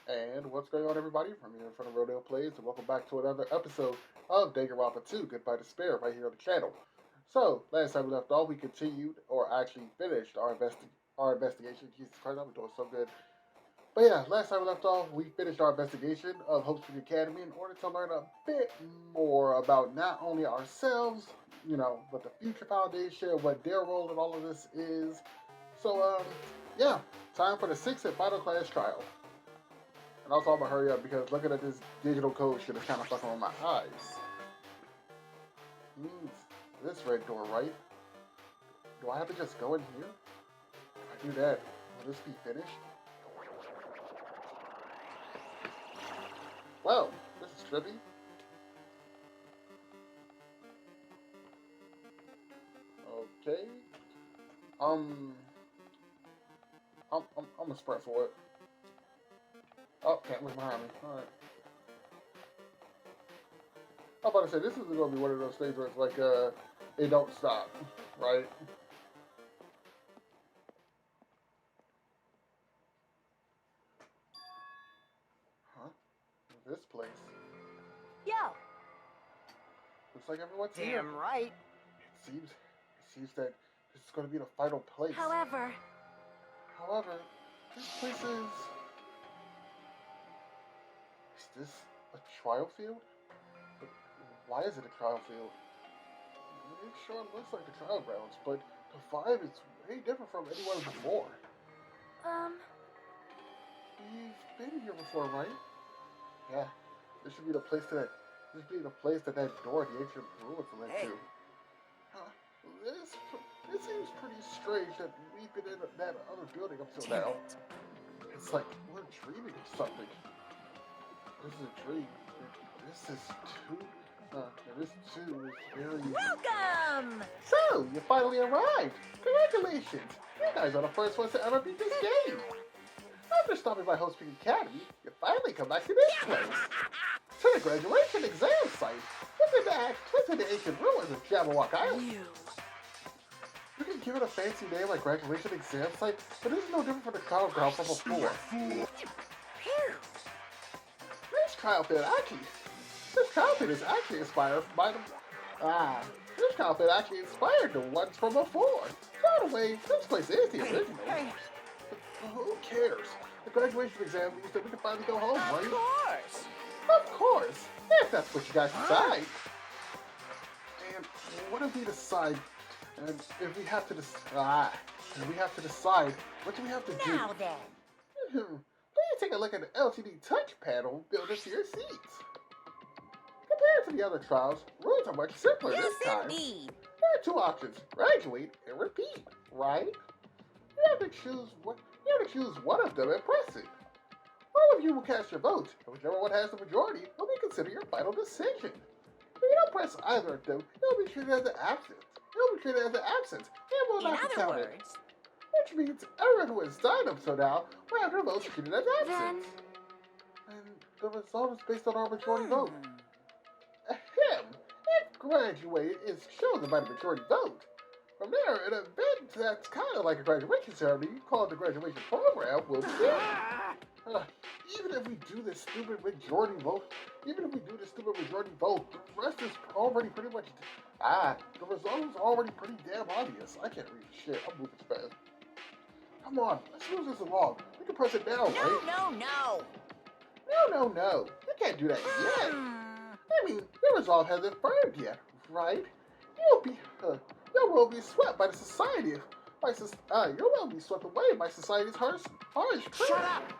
And what's going on, everybody? From here in front of Rodeo Plays, and welcome back to another episode of Danganronpa 2, Goodbye Despair, right here on the channel. So, last time we left off, we continued, or actually finished, our investigation. Jesus Christ, I'm doing so good. But yeah, last time we left off, we finished our investigation of Hope Street Academy in order to learn a bit more about not only ourselves, but the Future Foundation, what their role in all of this is. So, yeah, time for the sixth and final class trial. And also, I'm gonna hurry up because looking at this digital code shit is kind of fucking with my eyes. Means this red door, right? Do I have to just go in here? If I do that, will this be finished? Well, this is trippy. Okay. I'm gonna spread for it. Oh, can't look behind me. Alright. I'm about to say, this is going to be one of those things where it's like, it don't stop, right? Huh? This place. Yo! Looks like everyone's here. Damn right! It seems that this is going to be the final place. However, this place is... Is this a trial field? But why is it a trial field? It sure looks like the trial grounds, but the vibe is way different from anyone before. We've been here before, right? Yeah. This should be the place that that door, the ancient ruins led to. Huh. This seems pretty strange that we've been in that other building up till now. It's like we're dreaming of something. This is a dream. This too is very... welcome! So, you finally arrived! Congratulations! You guys are the first ones to ever beat this game! After stopping by Hope Street Academy, you finally come back to this place! To the graduation exam site! Within the ancient ruins of Jabberwock Island! You can give it a fancy name like graduation exam site, but this is no different from the trial ground from before. This trial pit is actually inspired by the... this trial pit actually inspired the ones from before. By the way, this place is the original. But who cares? The graduation exam means that we can finally go home, right? Of course! If that's what you guys decide. And what if we decide... And if we have to decide... what do we have to do? Now then! Please take a look at the LCD touch panel built into your seats. Compared to the other trials, rules are much simpler this time. Indeed. There are two options: graduate and repeat. Right? You have to choose one of them and press it. All of you will cast your vote, and whichever one has the majority will be considered your final decision. If you don't press either of them, you'll be treated as an absence. And will not be counted. Which means everyone who has signed up so now will have their votes treated as absent. And the result is based on our majority vote. Ahem! If graduate is chosen by the majority vote, from there, an event that's kind of like a graduation ceremony, called the graduation program, will begin. Even if we do this stupid majority vote, the rest is already pretty much... the result is already pretty damn obvious. I can't read shit. I'm moving fast. Come on, let's move this along. We can press it now, right? No. You can't do that yet. I mean, the resolve hasn't firmed yet, right? You will be swept by the society. You will be swept away by society's harsh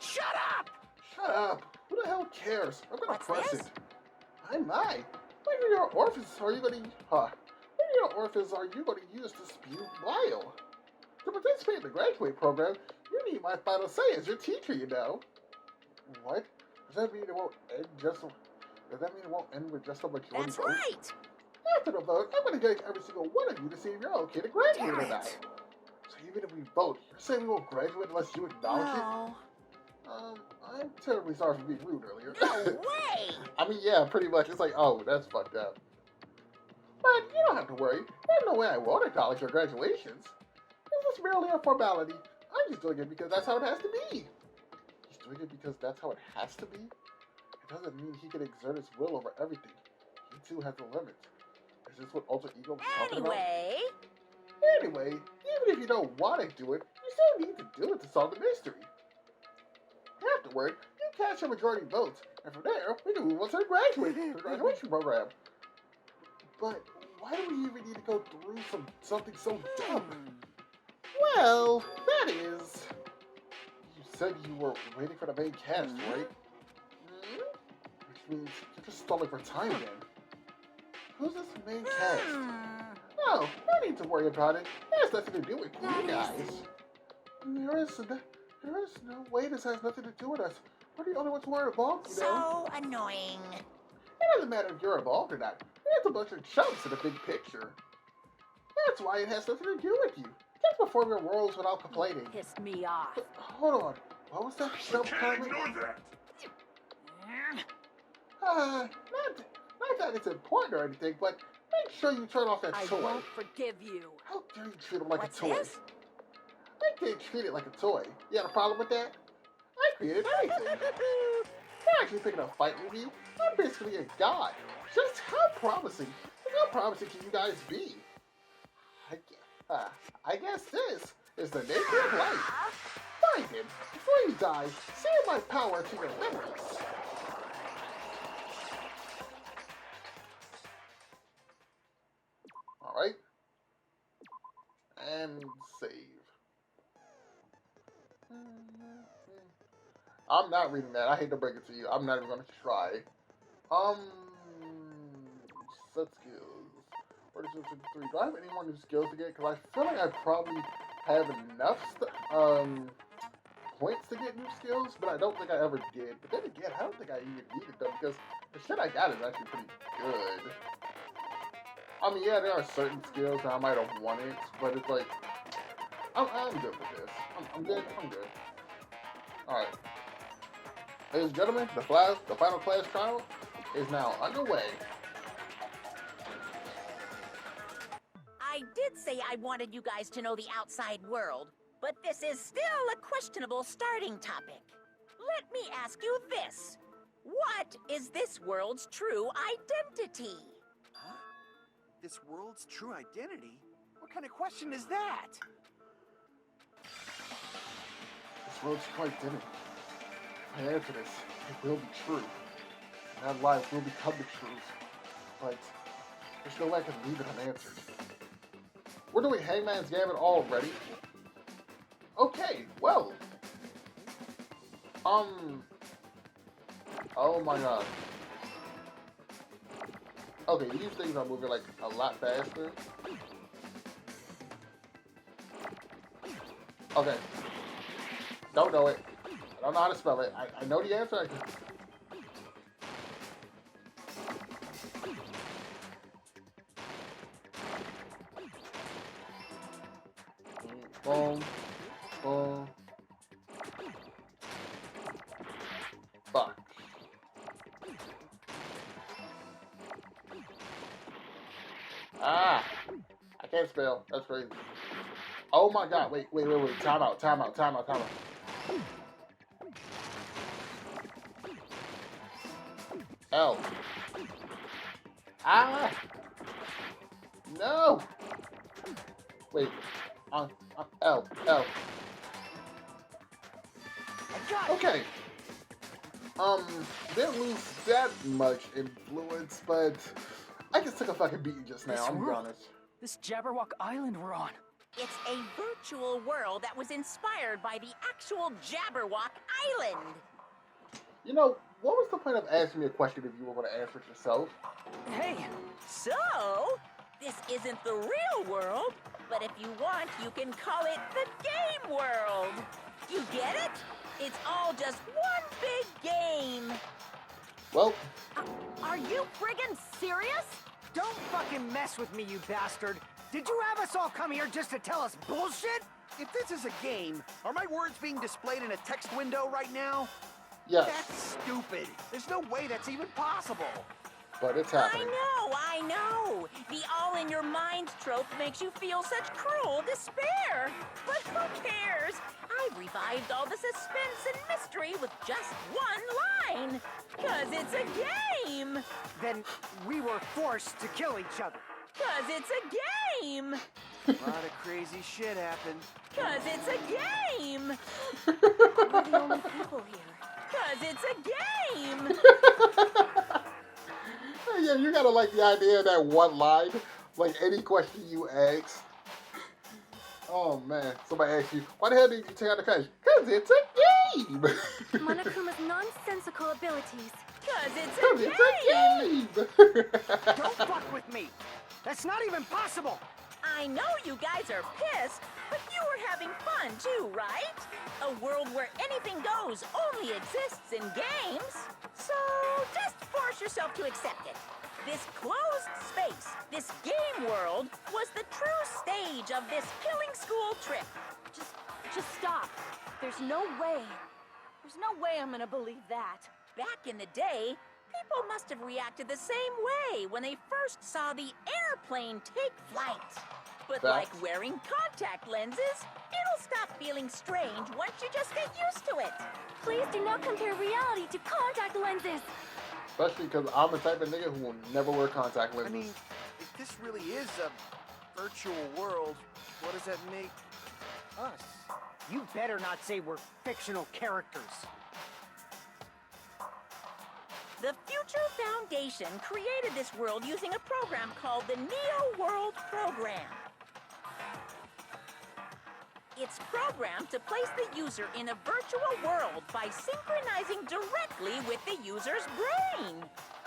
Shut up! Who the hell cares? I'm gonna What's press this? it. Why? What are your orifices are you gonna use to spew bile? To participate in the graduate program, you need my final say as your teacher, you know. What? Does that mean it won't end with just a majority That's vote? right! After the vote, I'm gonna get every single one of you to see if you're okay to graduate or not. So even if we vote, you're saying we won't graduate unless you acknowledge it? I'm terribly sorry for being rude earlier. No way! I mean, yeah, pretty much. It's like, oh, that's fucked up. But you don't have to worry. There's no way I won't acknowledge your graduations. This is merely a formality. I'm just doing it because that's how it has to be. These doing it because that's how it has to be, it doesn't mean he can exert his will over everything. He too has a limit. Is this what Alter Ego was talking about? Anyway, even if you don't want to do it, you still need to do it to solve the mystery. Afterward, you catch your majority votes, and from there, we can move on to the graduation program. But why do we even need to go through something so dumb? Well, that is... You said you were waiting for the main cast, right? Which means you're just stalling for time then. Who's this main cast? Oh, no need to worry about it. It has nothing to do with you guys. There is no way this has nothing to do with us. We're the only ones who are involved, you know? So annoying. It doesn't matter if you're involved or not. It's a bunch of chumps in the big picture. That's why it has nothing to do with you. Just perform your roles without complaining. Pissed me off. But, hold on. What was that chump comment? Not that it's important or anything, but make sure you turn off that toy. I won't forgive you. How dare you treat him like What's a toy? this? I can't treat it like a toy. You got a problem with that? I created everything. I'm actually picking a fight with you. I'm basically a god. Just how promising can you guys be? I guess this is the nature of life. Find him before you die. Save my power to your memories. Alright. And save. I'm not reading that. I hate to break it to you. I'm not even going to try. Set skills. 42, 53. Do I have any more new skills to get? Because I feel like I probably have enough points to get new skills, but I don't think I ever did. But then again, I don't think I even needed them because the shit I got is actually pretty good. I mean, yeah, there are certain skills that I might have wanted, but it's like, I'm good with this. I'm good. Alright. Ladies and gentlemen, the final class trial is now underway. I did say I wanted you guys to know the outside world, but this is still a questionable starting topic. Let me ask you this. What is this world's true identity? Huh? This world's true identity? What kind of question is that? This world's true identity. If I answer this, it will be true. And that life will become the truth. But there's no way I can leave it unanswered. We're doing Hangman's Gambit already? Okay, well. Oh my god. Okay, these things are moving like a lot faster. Okay. Don't know it. I don't know how to spell it. I know the answer. Boom. Boom. Fuck. Ah! I can't spell. That's crazy. Oh my god. Wait. Time out. L. Ah! No! Wait. L. Okay. Didn't lose that much influence, but I just took a fucking beating just now, I'm gonna be honest. This Jabberwock island we're on. It's a virtual world that was inspired by the actual Jabberwock Island. You know, what was the point of asking me a question if you were going to answer it yourself? Hey, So, this isn't the real world, but if you want, you can call it the game world. You get it? It's all just one big game. Well, Are you friggin' serious? don't fucking mess with me, you bastard. Did you have us all come here just to tell us bullshit? If this is a game, are my words being displayed in a text window right now? yes. That's stupid. There's no way that's even possible. but it's happening. I know. The all-in-your-mind trope makes you feel such cruel despair. But who cares? I've revived all the suspense and mystery with just one line. 'Cause it's a game. Then we were forced to kill each other. 'Cause it's a game. A lot of crazy shit happened. 'Cause it's a game. We're the only people here. 'Cause it's a game. Yeah, you gotta like the idea of that one line. Like any question you ask. Oh man, somebody asks you, why the hell did you take out the trash? 'Cause it's a game. Monokuma's nonsensical abilities. 'Cause it's 'Cause a it's game. a game. Don't fuck with me. That's not even possible. I know you guys are pissed, but you were having fun too, right? A world where anything goes only exists in games. So just force yourself to accept it. This closed space, this game world, was the true stage of this killing school trip. Just stop. There's no way. There's no way I'm gonna believe that. Back in the day, people must have reacted the same way when they first saw the airplane take flight. But like wearing contact lenses, it'll stop feeling strange once you just get used to it. Please do not compare reality to contact lenses. Especially because I'm the type of nigga who will never wear contact lenses. I mean, if this really is a virtual world, what does that make us? You better not say we're fictional characters. The Future Foundation created this world using a program called the Neo World Program. It's programmed to place the user in a virtual world by synchronizing directly with the user's brain,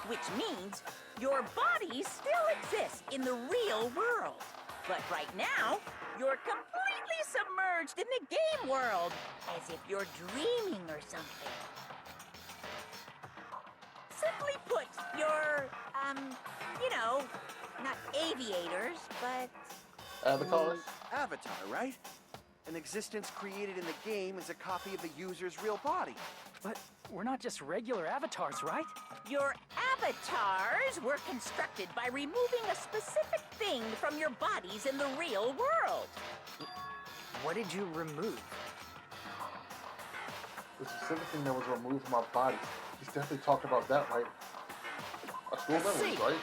which means your body still exists in the real world. But right now, you're completely submerged in the game world, as if you're dreaming or something. Simply put, you're, not aviators, but... Avatars? Avatar, right? An existence created in the game is a copy of the user's real body. But we're not just regular avatars, right? Your avatars were constructed by removing a specific thing from your bodies in the real world. What did you remove? The specific thing that was removed from our bodies. He's definitely talked about that, right? Our school memories, right?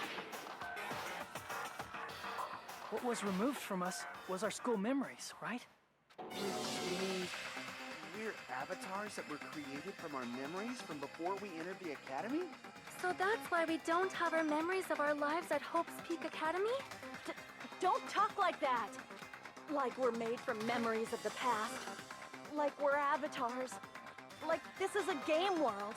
What was removed from us was our school memories, right? You mean we're avatars that were created from our memories from before we entered the academy? So that's why we don't have our memories of our lives at Hope's Peak Academy? Don't talk like that! Like we're made from memories of the past. Like we're avatars. Like this is a game world.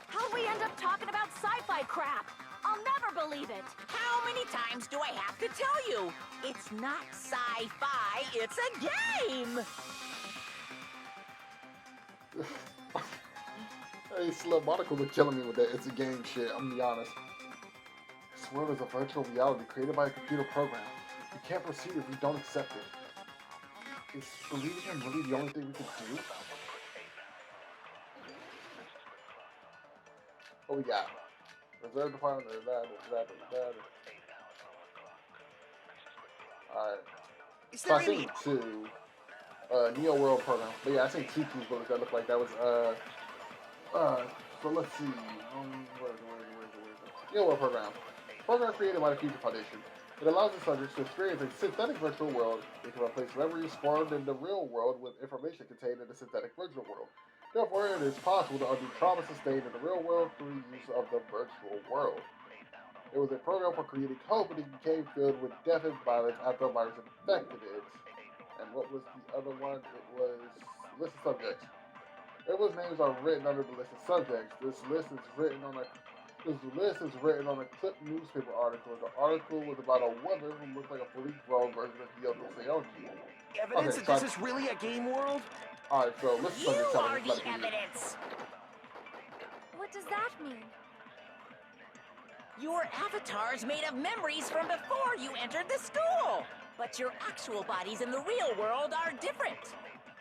How'd we end up talking about sci-fi crap? I'll never believe it! How many times do I have to tell you? It's not sci-fi, it's a game! Hey, Slim Monokuma killing me with that it's a game shit, I'm gonna be honest. This world is a virtual reality created by a computer program. We can't proceed if we don't accept it. Is believing him really the only thing we can do? What we got? Reserve department, Alright. Is So there I any... think two. Neo World Program. But yeah, I think two bullets that looked like that was so let's see. Where is it? Neo World Program. Program created by the Future Foundation. It allows the subjects to experience a synthetic virtual world. It can replace memories formed in the real world with information contained in the synthetic virtual world. Therefore, it is possible to undo trauma sustained in the real world through use of the virtual world. It was a program for creating hope, and it became filled with death and violence after a virus infected it. And what was the other one? It was list of subjects. Everyone's names are written under the list of subjects. This list is written on a clip newspaper article. The article was about a woman who looked like a fully grown version of Yoko Seonji. Evidence that this is really a game world? Alright, so list of You subjects. are the evidence! What does that mean? Your avatar's made of memories from before you entered the school! But your actual bodies in the real world are different.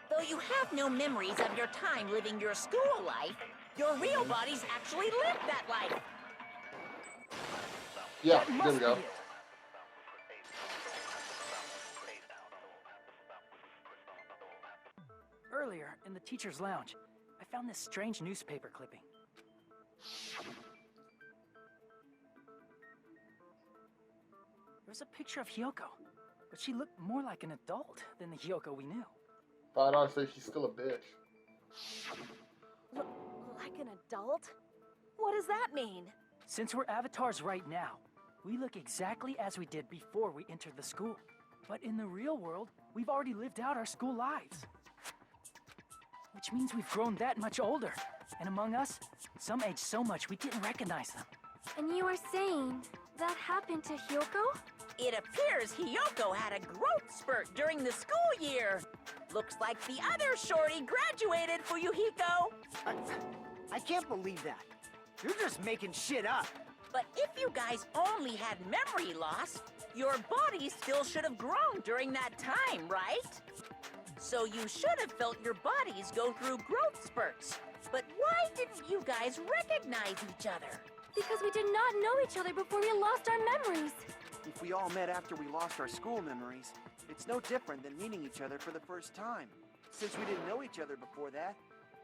Though you have no memories of your time living your school life, your real bodies actually lived that life. Yeah, That there must we be go. it. Earlier, in the teacher's lounge, I found this strange newspaper clipping. There's a picture of Hyoko, but she looked more like an adult than the Hyoko we knew. But I'd say she's still a bitch. Like an adult? What does that mean? Since we're avatars right now, we look exactly as we did before we entered the school. But in the real world, we've already lived out our school lives. Which means we've grown that much older. And among us, some age so much we didn't recognize them. And you were saying that happened to Hyoko? It appears Hiyoko had a growth spurt during the school year. Looks like the other shorty graduated for Yuhiko. I can't believe that. You're just making shit up. But if you guys only had memory loss, your body still should have grown during that time, right? So you should have felt your bodies go through growth spurts. But why didn't you guys recognize each other? Because we did not know each other before we lost our memories. If we all met after we lost our school memories, it's no different than meeting each other for the first time. Since we didn't know each other before that,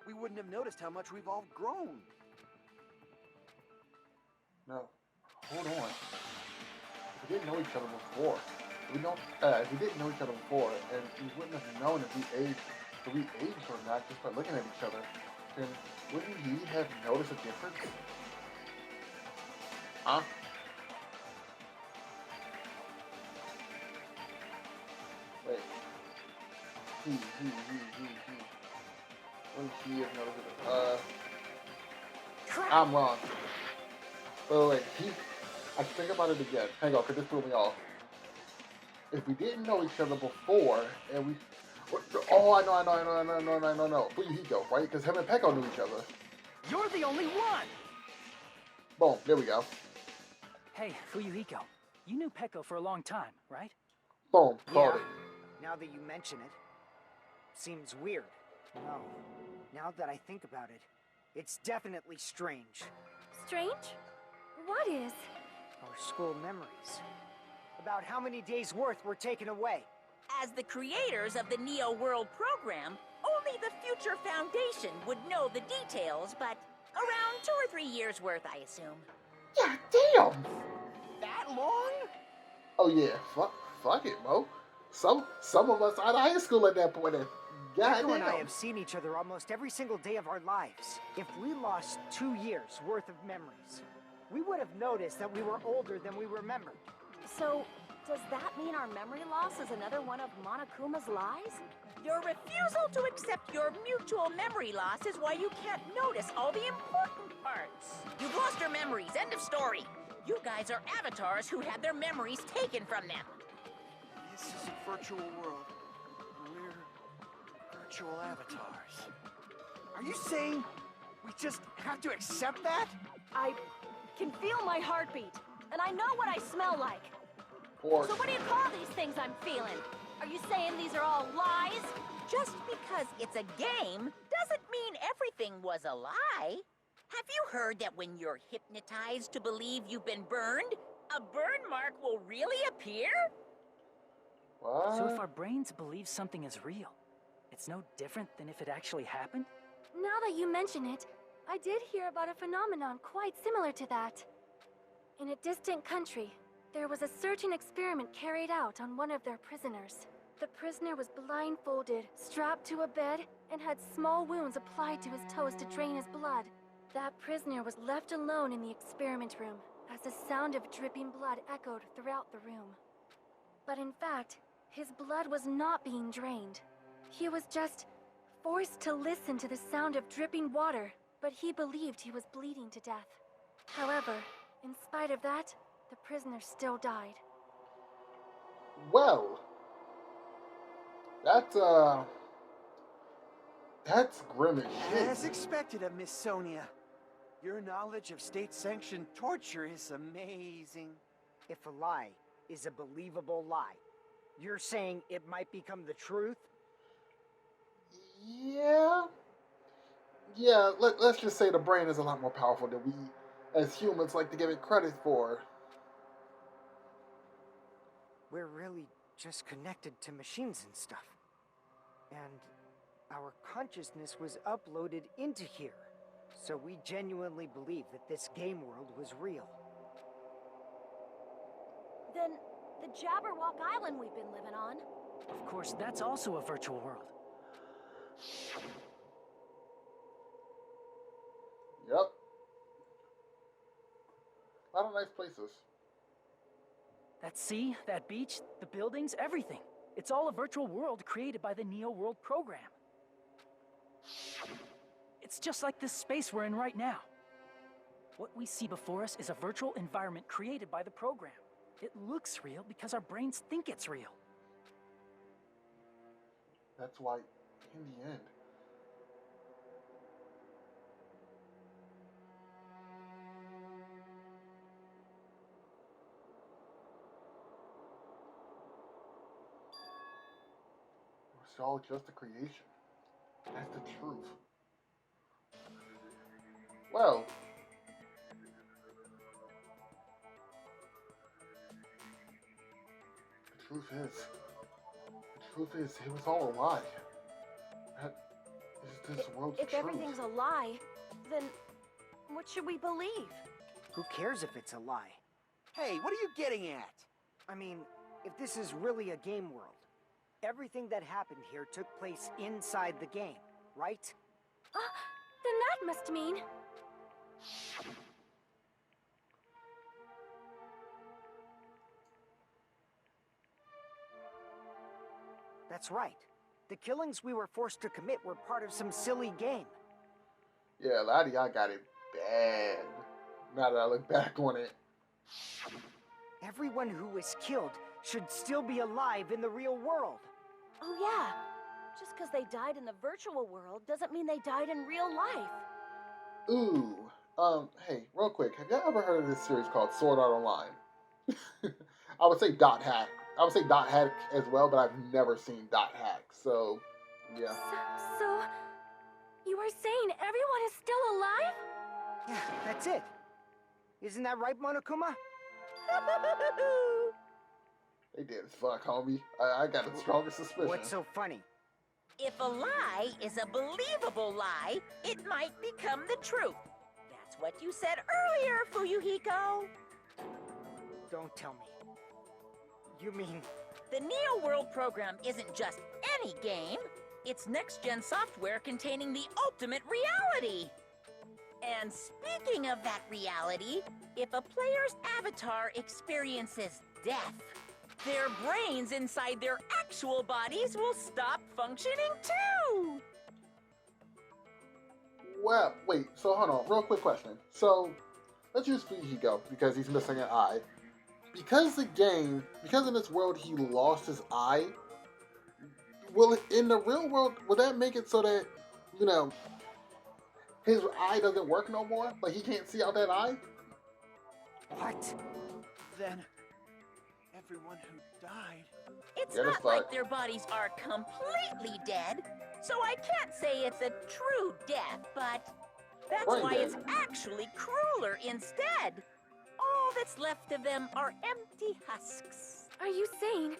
we wouldn't have noticed how much we've all grown. No, hold on. If we didn't know each other before, if we didn't know each other before, and we wouldn't have known if we aged or not just by looking at each other, then wouldn't he have noticed a difference? Huh? Wait. He. Wouldn't he have noticed it? I'm wrong. Wait. I think about it again. Hang on, because this threw me off. If we didn't know each other before, and we... Oh, I know. Fuyuhiko, right? Because him and Peko knew each other. You're the only one! Boom, there we go. Hey, Fuyuhiko, you knew Peko for a long time, right? Boom, Yeah, called it. now that you mention it, seems weird. No, now that I think about it, it's definitely strange. Strange? What is? Our school memories. About how many days' worth were taken away. As the creators of the Neo World program, only the Future Foundation would know the details, but around 2 or 3 years worth, I assume. Yeah, damn! That long? Oh yeah, fuck it, Mo. Some of us out of high school at that point. Echo and I Goddamn. have seen each other almost every single day of our lives. If we lost 2 years worth of memories, we would have noticed that we were older than we remembered. So, does that mean our memory loss is another one of Monokuma's lies? Your refusal to accept your mutual memory loss is why you can't notice all the important parts. You've lost your memories, end of story. You guys are avatars who had their memories taken from them. This is a virtual world. We're virtual avatars. Are you saying we just have to accept that? I can feel my heartbeat, and I know what I smell like. Pork. So what do you call these things I'm feeling? Are you saying these are all lies? Just because it's a game doesn't mean everything was a lie. Have you heard that when you're hypnotized to believe you've been burned, a burn mark will really appear? What? So if our brains believe something is real, it's no different than if it actually happened? Now that you mention it, I did hear about a phenomenon quite similar to that. In a distant country, there was a certain experiment carried out on one of their prisoners. The prisoner was blindfolded, strapped to a bed, and had small wounds applied to his toes to drain his blood. That prisoner was left alone in the experiment room, as the sound of dripping blood echoed throughout the room. But in fact, his blood was not being drained. He was just forced to listen to the sound of dripping water, but he believed he was bleeding to death. However, in spite of that, the prisoner still died. Well, that's grim as shit. As expected of Miss Sonia. Your knowledge of state-sanctioned torture is amazing. If a lie is a believable lie, you're saying it might become the truth? Yeah, let's just say the brain is a lot more powerful than we, as humans, like to give it credit for. we're really just connected to machines and stuff. And our consciousness was uploaded into here. So we genuinely believe that this game world was real. Then the Jabberwock Island we've been living on. Of course, that's also a virtual world. Yep. A lot of nice places. That sea, that beach, the buildings, everything. It's all a virtual world created by the Neo World program. It's just like this space we're in right now. What we see before us is a virtual environment created by the program. It looks real because our brains think it's real. That's why, in the end, it's all just a creation. That's the truth. Well, the truth is, it was all a lie. That is this world's If truth. everything's a lie, then what should we believe? Who cares if it's a lie? Hey, what are you getting at? I mean, if this is really a game world, everything that happened here took place inside the game, right? Then that must mean... That's right. The killings we were forced to commit were part of some silly game. Yeah, a lot of y'all got it bad. Now that I look back on it. Everyone who was killed should still be alive in the real world. Oh yeah, just because they died in the virtual world doesn't mean they died in real life. Ooh. Hey, real quick, have y'all ever heard of this series called Sword Art Online? I would say Dot Hack. I would say Dot Hack as well, but I've never seen Dot Hack, so yeah. So you are saying everyone is still alive? Yeah, that's it. Isn't that right, Monokuma? They did as fuck, homie. I got the strongest suspicion. What's so funny? If a lie is a believable lie, it might become the truth. That's what you said earlier, Fuyuhiko. Don't tell me. You mean... The Neo World program isn't just any game. It's next-gen software containing the ultimate reality. And speaking of that reality, if a player's avatar experiences death, their brains inside their actual bodies will stop functioning too! Well, wait, so hold on, real quick question. So, let's use Fujiko, because he's missing an eye. Because in this world he lost his eye, in the real world, will that make it so that, you know, his eye doesn't work no more? Like, he can't see out that eye? What? Then, everyone who died... It's Yeah, that's not like fine. their bodies are completely dead, so I can't say it's a true death, but that's Brain why dead. it's actually crueler instead. All that's left of them are empty husks. Are you saying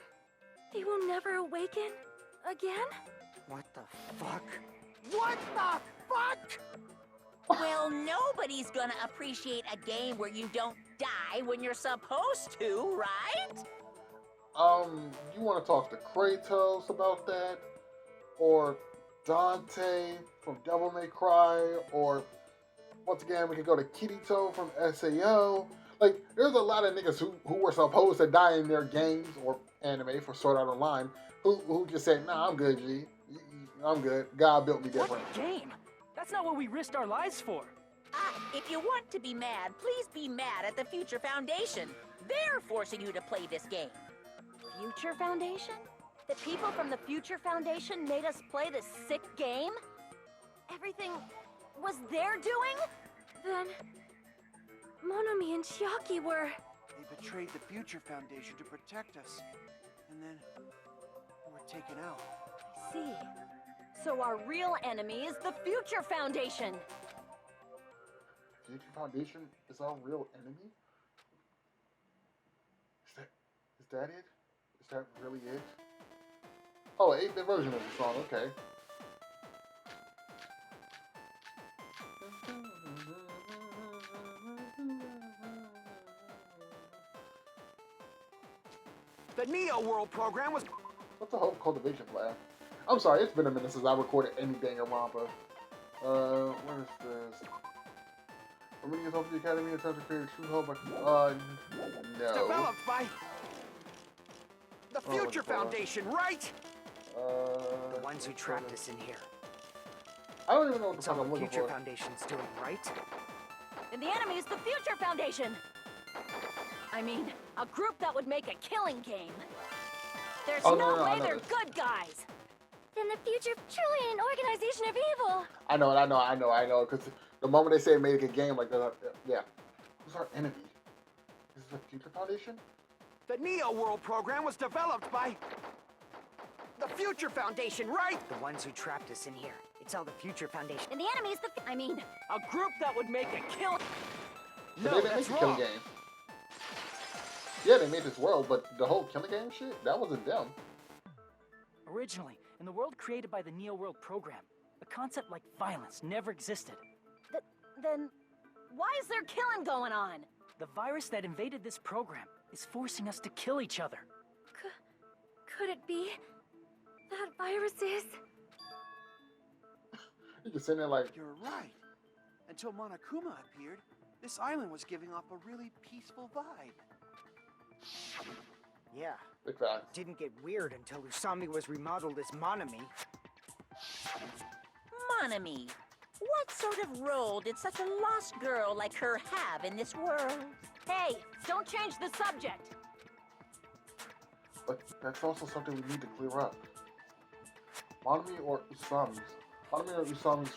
they will never awaken again? What the fuck? What the fuck? Well, nobody's gonna appreciate a game where you don't die when you're supposed to, right? You want to talk to Kratos about that? Or Dante from Devil May Cry? Or, once again, we can go to Kirito from SAO. Like, there's a lot of niggas who were supposed to die in their games or anime for Sword Art Online who just said, nah, I'm good, G. I'm good. God built me different. What game? That's not what we risked our lives for. If you want to be mad, please be mad at the Future Foundation. They're forcing you to play this game. Future Foundation? The people from the Future Foundation made us play this sick game? Everything was their doing? Then Monomi and Chiaki were... They betrayed the Future Foundation to protect us. And then... we were taken out. I see. So our real enemy is the Future Foundation. Future Foundation is our real enemy? Is that it? that really it? Oh, 8-bit version of the song, okay. The Neo World program was... What's the whole cultivation plan? I'm sorry, it's been a minute since I recorded any Danganronpa. What is this? Remember you told the Academy in time to create a true hope? No. Developed by... the Oh, Future God. Foundation, right? The ones who trapped us in here. I don't even know what the It's fuck all I'm the looking Future for. Foundation's doing, right? And the enemy's the Future Foundation. I mean, a group that would make a killing game. There's Oh, no no, I way know they're this. good guys. Then the future truly an organization of evil. I know. Because the moment they say make a game like that, yeah. Who's our enemy? Is it the Future Foundation? The Neo World program was developed by... the Future Foundation, right? The ones who trapped us in here. It's all the Future Foundation. And the enemy's the... I mean, A group that would make a kill... But No, they didn't that's make the killing wrong. game. Yeah, they made this world, but the whole killing game shit, that wasn't them. Originally, in the world created by the Neo World program, a concept like violence never existed. then why is there killing going on? The virus that invaded this program is forcing us to kill each other. Could it be that virus is... You just sitting there like, You're right. Until Monokuma appeared, this island was giving off a really peaceful vibe. Yeah. big fact. Didn't get weird until Usami was remodeled as Monami. Monami, what sort of role did such a lost girl like her have in this world? Hey, don't change the subject. But that's also something we need to clear up. Monami or Usami's? Monami or Usami's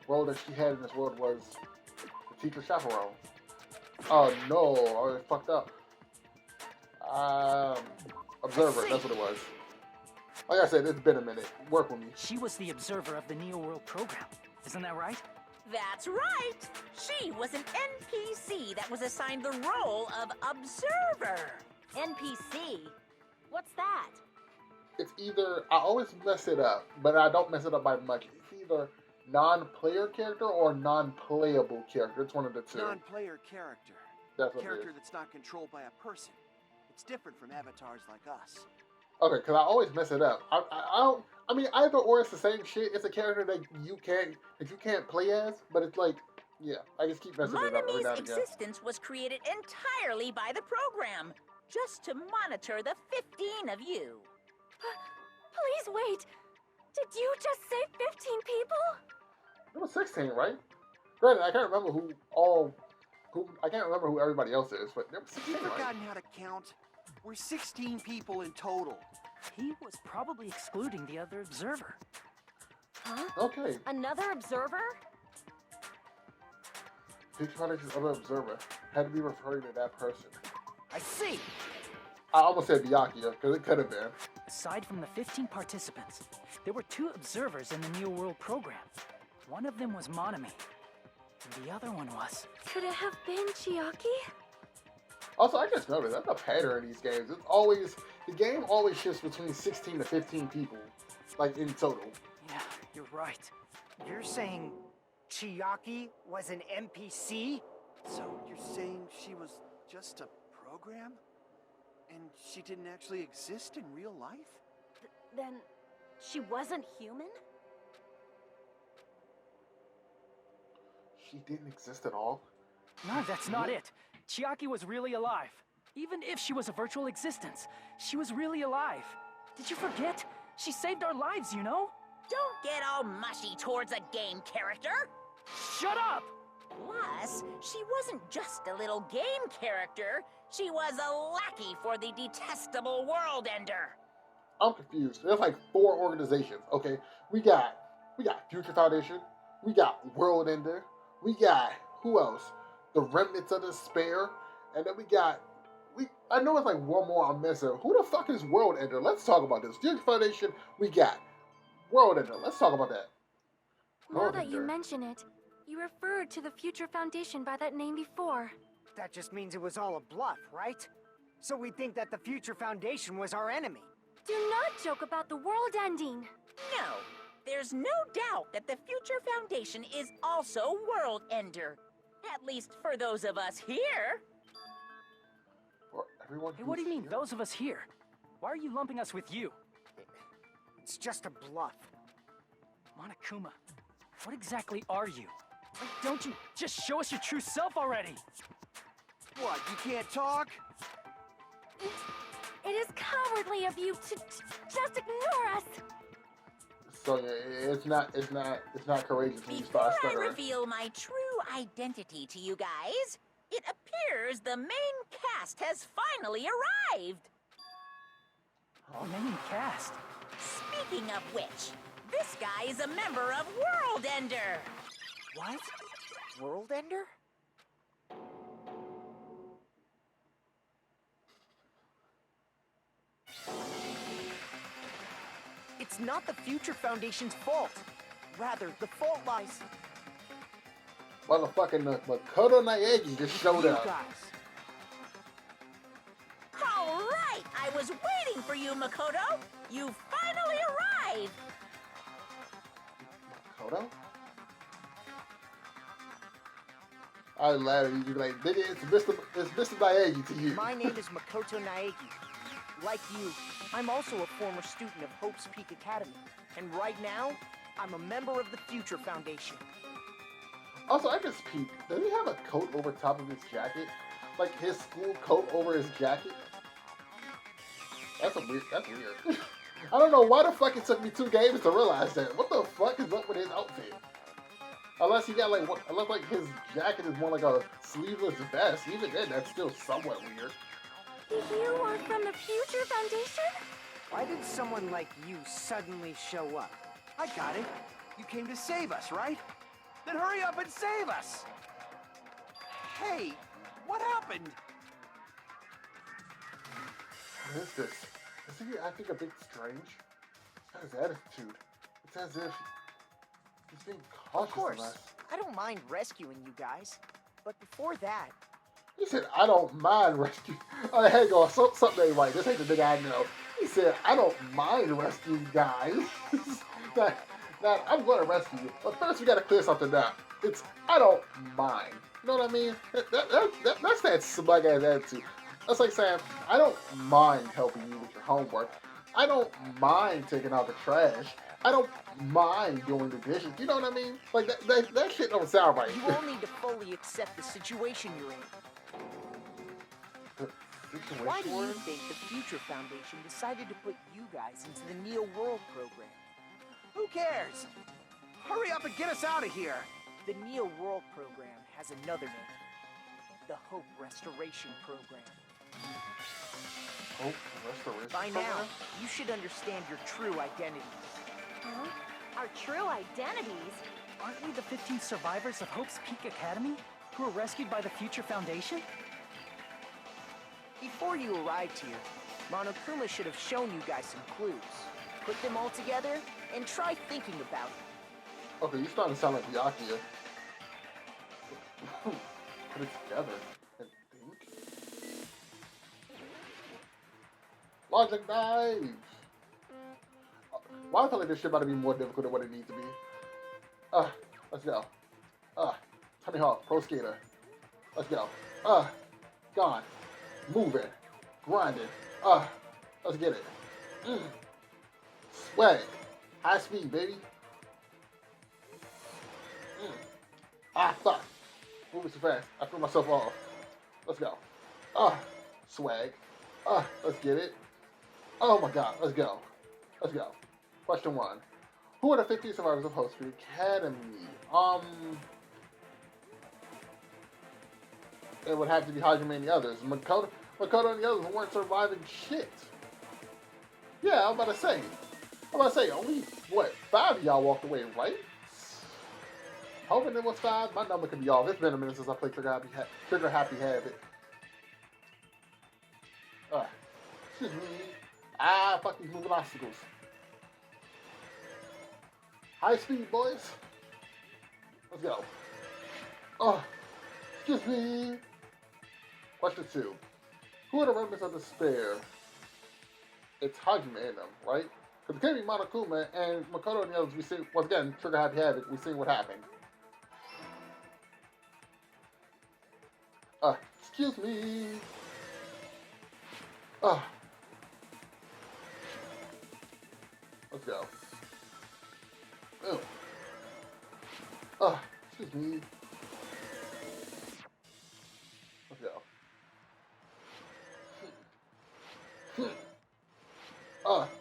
role that she had in this world was the teacher chaperone. Oh no, I fucked up. Observer, that's what it was. Like I said, it's been a minute. Work with me. She was the observer of the Neo World program. Isn't that right? That's right! She was an NPC that was assigned the role of observer. NPC? What's that? It's either, I always mess it up, but I don't mess it up by much. It's either non-player character or non-playable character. It's one of the two. Non-player character. That's what it Character is. that's not controlled by a person. It's different from avatars like us. Okay, because I always mess it up. I mean, either or it's the same shit. It's a character that you can't play as, but it's like, yeah, I just keep messing it up every now Monami's and again. existence was created entirely by the program, just to monitor the 15 of you. Please wait. Did you just say 15 people? It was 16, right? Granted, I can't remember I can't remember who everybody else is, but there was 16, You've right? forgotten how to count. We're 16 people in total. He was probably excluding the other observer. Huh? Okay, Another observer? Future Foundation's other observer had to be referring to that person. I see. I almost said Byakuya, because it could have been. Aside from the 15 participants, there were 2 observers in the Neo World program. One of them was Monami, and the other one was... Could it have been Chiaki? Also, I just noticed, that's a pattern in these games. It's always, the game always shifts between 16 to 15 people, like in total. Yeah, you're right. You're saying Chiaki was an NPC? So you're saying she was just a program? And she didn't actually exist in real life? Then she wasn't human? She didn't exist at all. No, that's not it. Chiaki was really alive. Even if she was a virtual existence, she was really alive. Did you forget? She saved our lives, you know? Don't get all mushy towards a game character. Shut up! Plus, she wasn't just a little game character. She was a lackey for the detestable World Ender. I'm confused. There's like 4 organizations, okay? We got Future Foundation, we got World Ender, we got, who else? The Remnants of Despair, and then I know it's like one more I'm missing. Who the fuck is World Ender? Let's talk about this. Future Foundation, we got World Ender. Let's talk about that. Now World that you Ender. mention it, you referred to the Future Foundation by that name before. That just means it was all a bluff, right? So we think that the Future Foundation was our enemy. Do not joke about the world ending. No, there's no doubt that the Future Foundation is also World Ender. At least for those of us here. For everyone Hey, what do you who's mean, here? those of us here? Why are you lumping us with you? It's just a bluff. Monokuma, what exactly are you? Like, don't you just show us your true self already? What, you can't talk? It is cowardly of you to just ignore us. So yeah, it's not courageous when you Before start I stuttering. reveal my true identity to you guys, it appears the main cast has finally arrived. The main cast. Speaking of which, this guy is a member of World Ender. What? World Ender? It's not the Future Foundation's fault. Rather, the fault lies Motherfucking Makoto Naegi just showed you up. guys. All right, I was waiting for you, Makoto. You finally arrived. Makoto? I laugh at you like, nigga, it's Mr. Naegi to you. My name is Makoto Naegi. Like you, I'm also a former student of Hope's Peak Academy. And right now, I'm a member of the Future Foundation. Also, I just peeped. Does he have a coat over top of his jacket? Like his school coat over his jacket? That's weird. I don't know why the fuck it took me 2 games to realize that. What the fuck is up with his outfit? Unless he got like, unless like his jacket is more like a sleeveless vest. Even then, that's still somewhat weird. You are from the Future Foundation? Why did someone like you suddenly show up? I got it. You came to save us, right? Then hurry up and save us! Hey, what happened? What is this? Is he acting a bit strange? Look at his attitude. It's as if he's being cautious Of course, us. I don't mind rescuing you guys. But before that, He said, I don't mind rescue. Oh, hang on, something ain't right. This ain't the nigga I know. He said, I don't mind rescuing guys. Now, I'm going to rescue you. But first, we got to clear something up. It's, I don't mind. You know what I mean? That's that smug ass attitude. That's like saying, I don't mind helping you with your homework. I don't mind taking out the trash. I don't mind doing the dishes. You know what I mean? Like, that shit don't sound right. you all need to fully accept the situation you're in. Why do you think the Future Foundation decided to put you guys into the Neo World program? Who cares? Hurry up and get us out of here! The Neo World program has another name. The Hope Restoration Program. Hope Restoration By Program? now, you should understand your true identities. Huh? Our true identities? Aren't we the 15 survivors of Hope's Peak Academy who were rescued by the Future Foundation? Before you arrived here, Monokuma should have shown you guys some clues. Put them all together and try thinking about it. Okay, you starting to sound like Byakuya. Put it together and think. Logic knives! Why I feel like this shit about to be more difficult than what it needs to be. Let's go. Tony Hawk, Pro Skater. Let's go. Gone. Moving. Grinding. Let's get it. Swag. High speed, baby. Fuck. Moving too fast. I threw myself off. Let's go. Swag. Let's get it. Oh my god. Let's go. Let's go. Question 1. Who are the 50 survivors of Hope's Peak Academy? It would have to be Hajime and the others. Makoto and the others weren't surviving shit. Yeah, I'm about to say, only, what, 5 of y'all walked away, right? Hoping it was 5. My number could be off. It's been a minute since I played Trigger Happy Habit. Excuse me. Fuck these moving obstacles. High speed, boys. Let's go. Excuse me. Question 2. Who are the remnants of despair? It's Hajime in them, right? Because it can't be Monokuma and Makoto and the others. We see once again, Trigger Happy Havoc. We see what happened. Excuse me. Let's go. Excuse me. Let's go.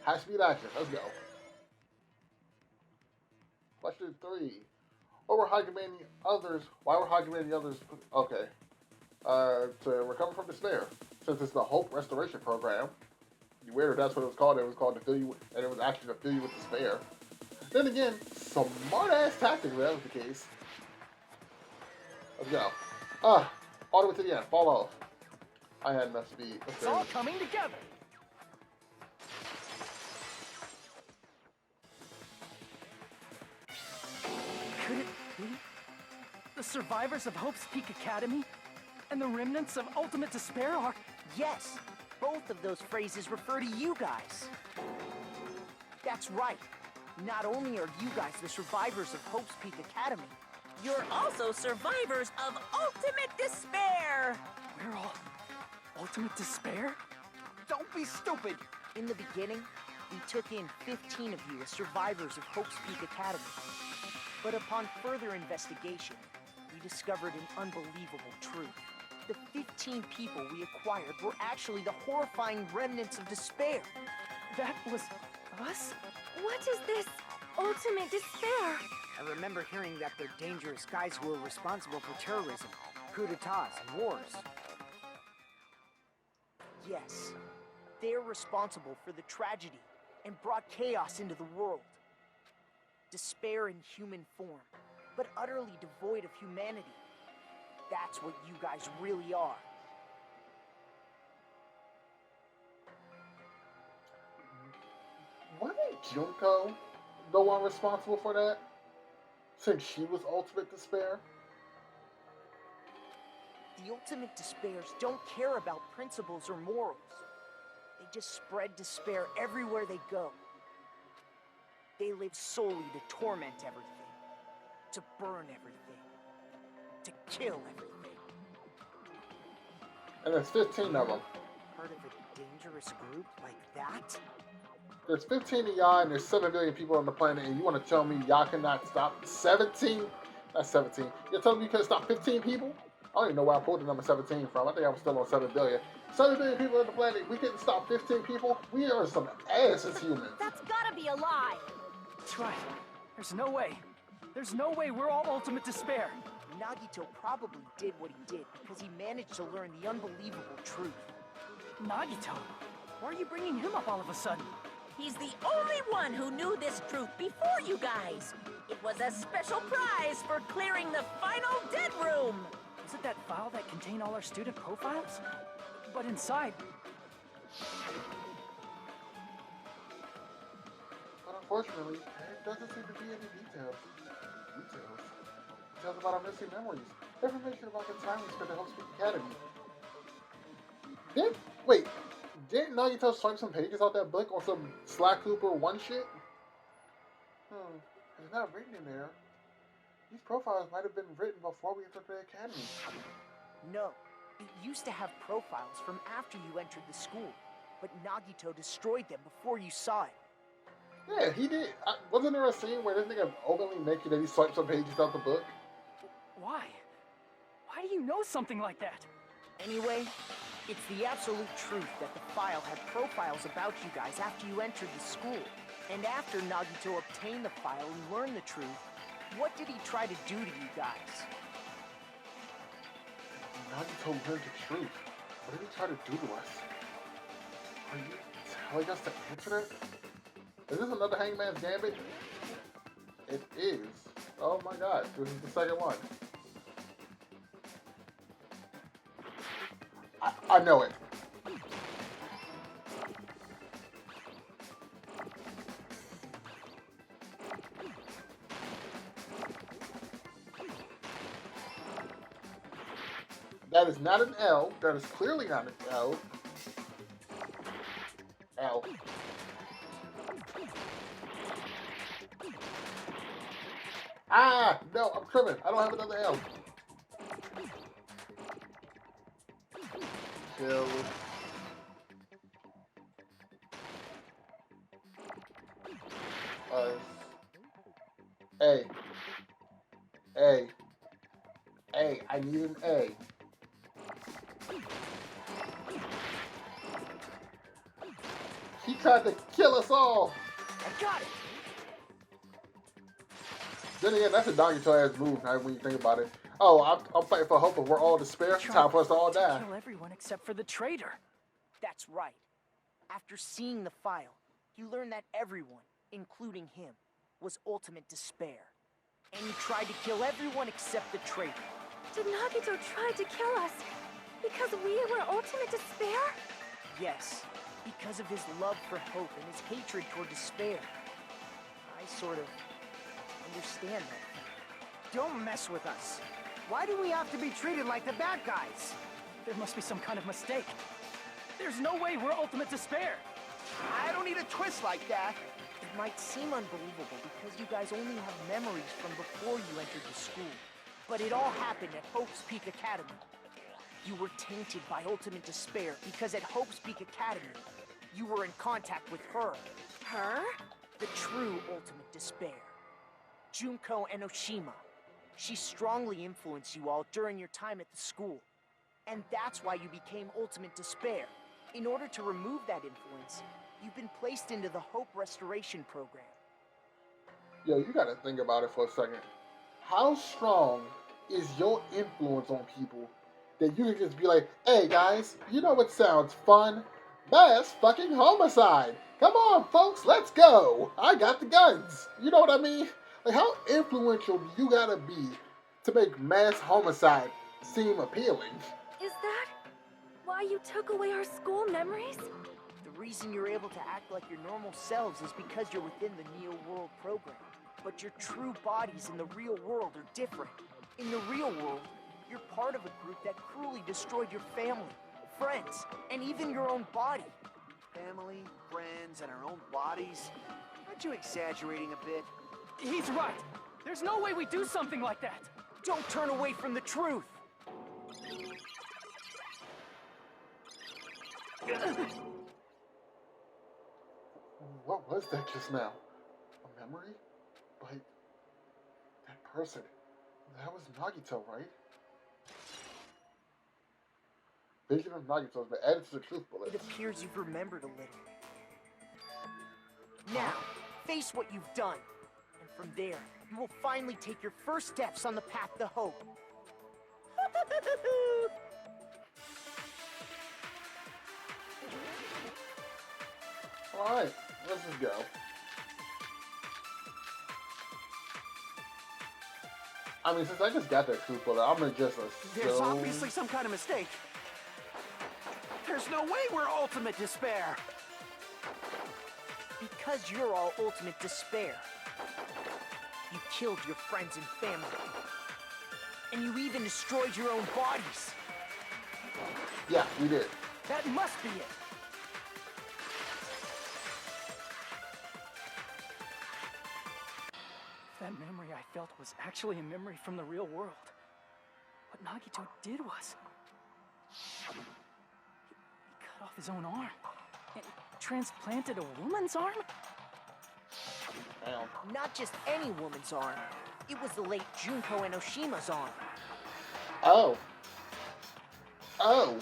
High speed action. Let's go. Question 3. What were Hajime and the others? Why were Hajime and the others? Okay. To recover from despair. Since it's the Hope Restoration Program. You weird if that's what it was called. It was called to fill you, and it was actually to fill you with despair. Then again, smart ass tactic if that was the case. Let's go. All the way to the end. Fall off. I had enough speed. It's all coming together. Could it be the survivors of Hope's Peak Academy and the remnants of Ultimate Despair are... Yes, both of those phrases refer to you guys. That's right. Not only are you guys the survivors of Hope's Peak Academy, You're also survivors of Ultimate Despair! We're all Ultimate Despair? don't be stupid. In the beginning, we took in 15 of you as survivors of Hope's Peak Academy. But upon further investigation, we discovered an unbelievable truth. The 15 people we acquired were actually the horrifying remnants of despair. That was us? What is this ultimate despair? I remember hearing that they're dangerous guys who are responsible for terrorism, coup d'etats, and wars. Yes, they're responsible for the tragedy and brought chaos into the world. Despair in human form, but utterly devoid of humanity. That's what you guys really are. Wasn't Junko the one responsible for that? Since she was Ultimate Despair? The Ultimate Despairs don't care about principles or morals. They just spread despair everywhere they go. They live solely to torment everything, to burn everything, to kill everything. And there's 15 of them. Part of a dangerous group like that? There's 15 of y'all, and there's 7 billion people on the planet, and you want to tell me y'all cannot stop 17? That's 17. You're telling me you couldn't stop 15 people? I don't even know where I pulled the number 17 from. I think I was still on 7 billion. 7 billion people on the planet, we couldn't stop 15 people? We are some ass as humans. That's gotta be a lie. That's right. There's no way. There's no way we're all Ultimate Despair. Nagito probably did what he did because he managed to learn the unbelievable truth. Nagito? Why are you bringing him up all of a sudden? He's the only one who knew this truth before you guys. It was a special prize for clearing the final dead room. Was it that file that contained all our student profiles? But inside... But unfortunately, there doesn't seem to be any details. Details about our missing memories. Information about the time we spent at Hope Speak Academy. Didn't Nagito swipe some pages out that book on some Slack Cooper 1 shit? It's not written in there. These profiles might have been written before we entered the academy. No, it used to have profiles from after you entered the school, but Nagito destroyed them before you saw it. Yeah, he did. Wasn't there a scene where this nigga openly mentioned that he swiped some pages out the book? Why? Why do you know something like that? Anyway, it's the absolute truth that the file had profiles about you guys after you entered the school. And after Nagito obtained the file and learned the truth, what did he try to do to you guys? Nagito learned the truth. What did he try to do to us? Are you telling us to answer it? Is this another Hangman's Gambit? It is. Oh my god, this is the second one. I know it. That is not an L. That is clearly not an L. Ow. Ah! No, I'm tripping. I don't have another L. Kill. A. A. A. I need an A. He tried to kill us all. I got it! Then again, that's a dog-eat-ass move now when you think about it. Oh, I'm fighting for hope, but we're all despair. Time for us to all die. Kill everyone except for the traitor. That's right. After seeing the file, you learn that everyone, including him, was ultimate despair. And you tried to kill everyone except the traitor. Did Nagito try to kill us because we were ultimate despair? Yes, because of his love for hope and his hatred toward despair. I sort of understand that. Don't mess with us. Why do we have to be treated like the bad guys? There must be some kind of mistake. There's no way we're ultimate despair. I don't need a twist like that. It might seem unbelievable because you guys only have memories from before you entered the school. But it all happened at Hope's Peak Academy. You were tainted by ultimate despair because at Hope's Peak Academy, you were in contact with her. Her? The true ultimate despair. Junko Enoshima. She strongly influenced you all during your time at the school. And that's why you became ultimate despair. In order to remove that influence, you've been placed into the Hope Restoration Program. Yo, you gotta think about it for a second. How strong is your influence on people that you can just be like, hey guys, you know what sounds fun? Mass fucking homicide. Come on, folks, let's go. I got the guns. You know what I mean? Like, how influential do you gotta be to make mass homicide seem appealing? Is that why you took away our school memories? The reason you're able to act like your normal selves is because you're within the Neo World program. But your true bodies in the real world are different. In the real world, you're part of a group that cruelly destroyed your family, friends, and even your own body. Family, friends, and our own bodies? Aren't you exaggerating a bit? He's right. There's no way we do something like that. Don't turn away from the truth. What was that just now? A memory? But that person, that was Nagito, right? Vision of Nagito has been added to the truth bullet. It appears you've remembered a little. Now, face what you've done. And from there, you will finally take your first steps on the path to hope. Alright, let's just go. I mean, since I just got that truth bullet, I'm gonna just assume... There's obviously some kind of mistake. There's no way we're ultimate despair. Because you're all ultimate despair. You killed your friends and family. And you even destroyed your own bodies. Yeah, we did. That must be it. That memory I felt was actually a memory from the real world. What Nagito did was... He cut off his own arm and transplanted a woman's arm? Damn. Not just any woman's arm. It was the late Junko Enoshima's arm. Oh. Oh.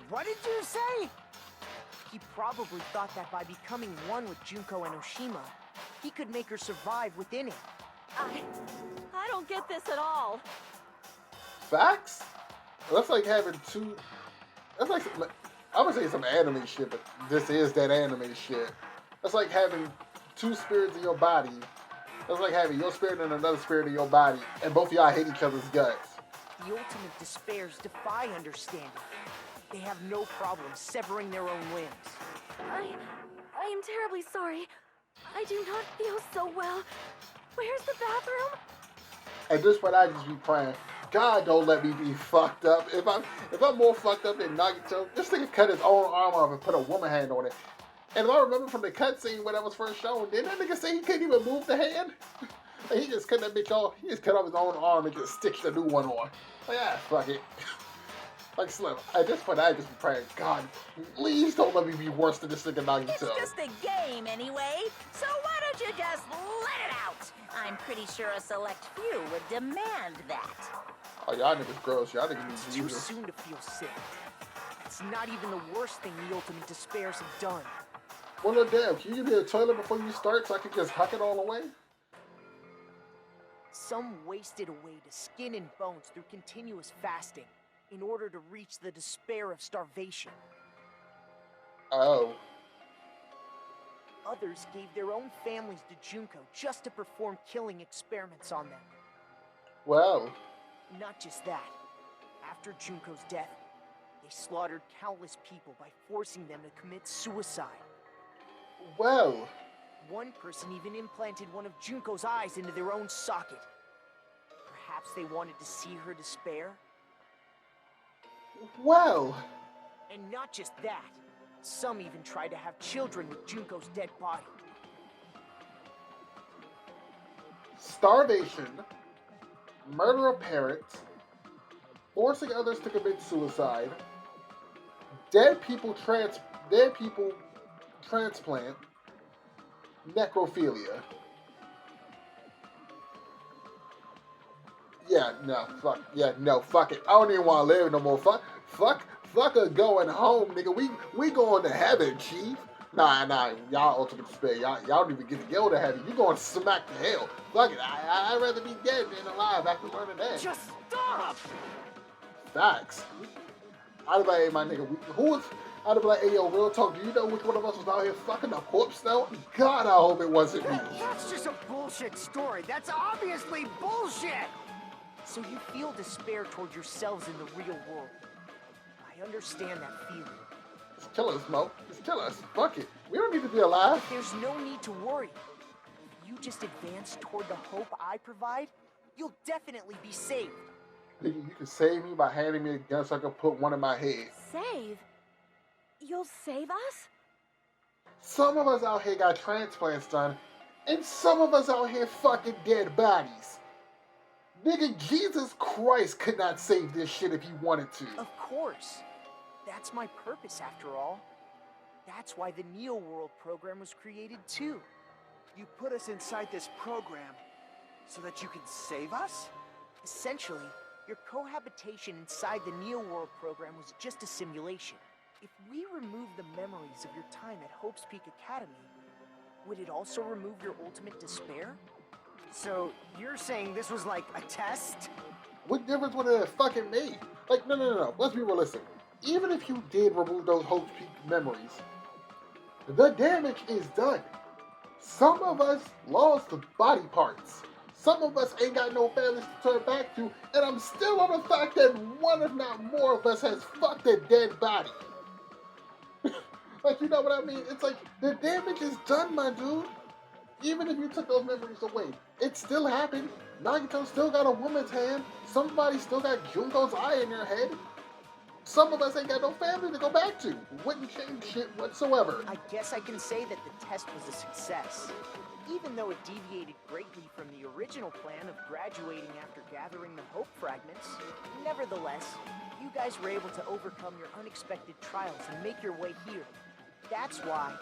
What did you say? He probably thought that by becoming one with Junko Enoshima, he could make her survive within him. I don't get this at all. Facts? That's like having two... That's like... I would say some anime shit, but this is that anime shit. That's like having two spirits in your body. That's like having your spirit and another spirit in your body, and both of y'all hate each other's guts. The ultimate despairs defy understanding. They have no problem severing their own limbs. I am terribly sorry. I do not feel so well. Where's the bathroom? At this point, I just be praying. God, don't let me be fucked up. If I'm more fucked up than Nagito, this nigga cut his own arm off and put a woman hand on it. And if I remember from the cutscene when that was first shown, didn't that nigga say he couldn't even move the hand? Like, he just cut that bitch off. He just cut off his own arm and just stitched a new one on. Like, fuck it. Like, Slim, at this point, I just be praying, God, please don't let me be worse than this nigga Nagito. It's just a game anyway, so why don't you just let it out? I'm pretty sure a select few would demand that. Oh, y'all niggas gross. Y'all niggas need It's to too use this. soon to feel sick. It's not even the worst thing the Ultimate Despairs have done. Well, no, damn, can you give me a toilet before you start so I can just huck it all away? Some wasted away to skin and bones through continuous fasting in order to reach the despair of starvation. Oh. Others gave their own families to Junko just to perform killing experiments on them. Well. Not just that. After Junko's death, they slaughtered countless people by forcing them to commit suicide. Well. One person even implanted one of Junko's eyes into their own socket. Perhaps they wanted to see her despair? Well. And not just that. Some even tried to have children with Junko's dead body. Starvation, murder of parents, forcing others to commit suicide, dead people transplant, necrophilia. Yeah, no, fuck. Yeah, no, fuck it. I don't even want to live no more. Fuck her going home, nigga. We going to heaven, chief. Nah, y'all ultimate despair. Y'all don't even get to go to heaven. You going smack to hell. Fuck it. I'd rather be dead than alive after learning that. Just stop! Facts. I'd be like, hey, my nigga, I'd be like, hey, yo, real talk, do you know which one of us was out here fucking a corpse though? God, I hope it wasn't me. That's just a bullshit story. That's obviously bullshit! So you feel despair toward yourselves in the real world. I understand that feeling. Just kill us, Mo. Just kill us. Fuck it. We don't need to be alive. There's no need to worry. If you just advance toward the hope I provide, you'll definitely be saved. Nigga, you can save me by handing me a gun so I can put one in my head. Save? You'll save us? Some of us out here got transplants done, and some of us out here fucking dead bodies. Nigga, Jesus Christ could not save this shit if he wanted to. Of course. That's my purpose, after all. That's why the Neo World program was created, too. You put us inside this program so that you can save us? Essentially, your cohabitation inside the Neo World program was just a simulation. If we remove the memories of your time at Hope's Peak Academy, would it also remove your ultimate despair? So, you're saying this was like a test? What difference would it have fucking made? Like, no. Let's be realistic. Even if you did remove those Hope's Peak memories, the damage is done. Some of us lost the body parts. Some of us ain't got no families to turn back to, and I'm still on the fact that one if not more of us has fucked a dead body. Like, you know what I mean? It's like, the damage is done, my dude. Even if you took those memories away, it still happened. Nagito still got a woman's hand. Somebody still got Junko's eye in their head. Some of us ain't got no family to go back to. Wouldn't change shit whatsoever. I guess I can say that the test was a success. Even though it deviated greatly from the original plan of graduating after gathering the Hope Fragments, nevertheless, you guys were able to overcome your unexpected trials and make your way here. That's why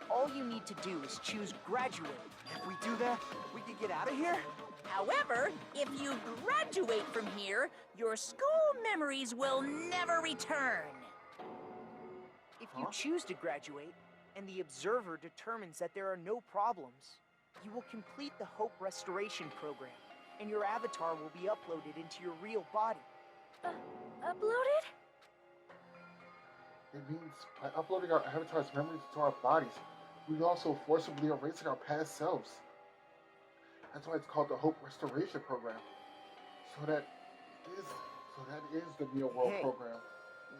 all you need to do is choose graduate. If we do that, we can get out of here? However, if you graduate from here, your school memories will never return. If you choose to graduate, and the observer determines that there are no problems, you will complete the Hope Restoration Program, and your avatar will be uploaded into your real body. Uploaded? It means by uploading our avatar's memories to our bodies, we also forcibly erasing our past selves. That's why it's called the Hope Restoration Program. So that is the Neo World program.